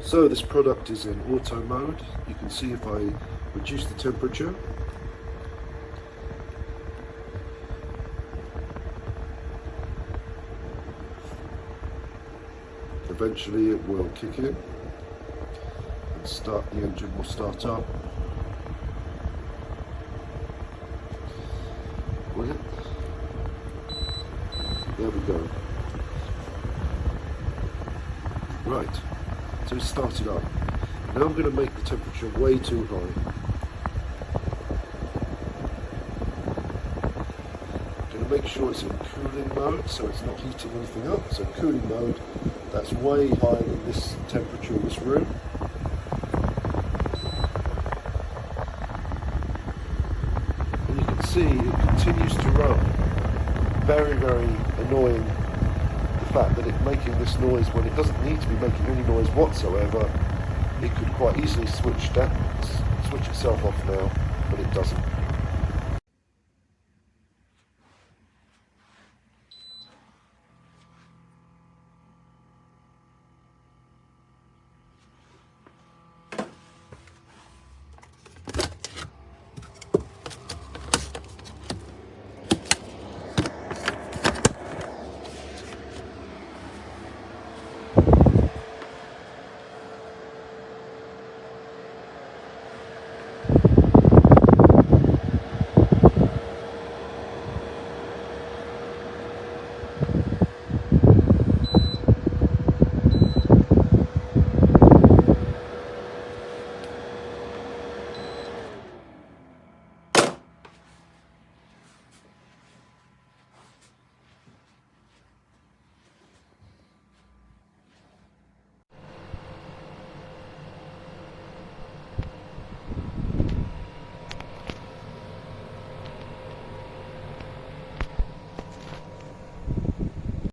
So this product is in auto mode. You can see if I reduce the temperature, eventually it will kick in and start, the engine will start up. Will it? There we go. Right, so it started up. Now I'm going to make the temperature way too high. I'm going to make sure it's in cooling mode, so it's not heating anything up. So cooling mode, that's way higher than this temperature in this room. And you can see it continues to run. Very, very annoying, the fact that it's making this noise when it doesn't need to be making any noise whatsoever. It could quite easily switch itself off now, but it doesn't.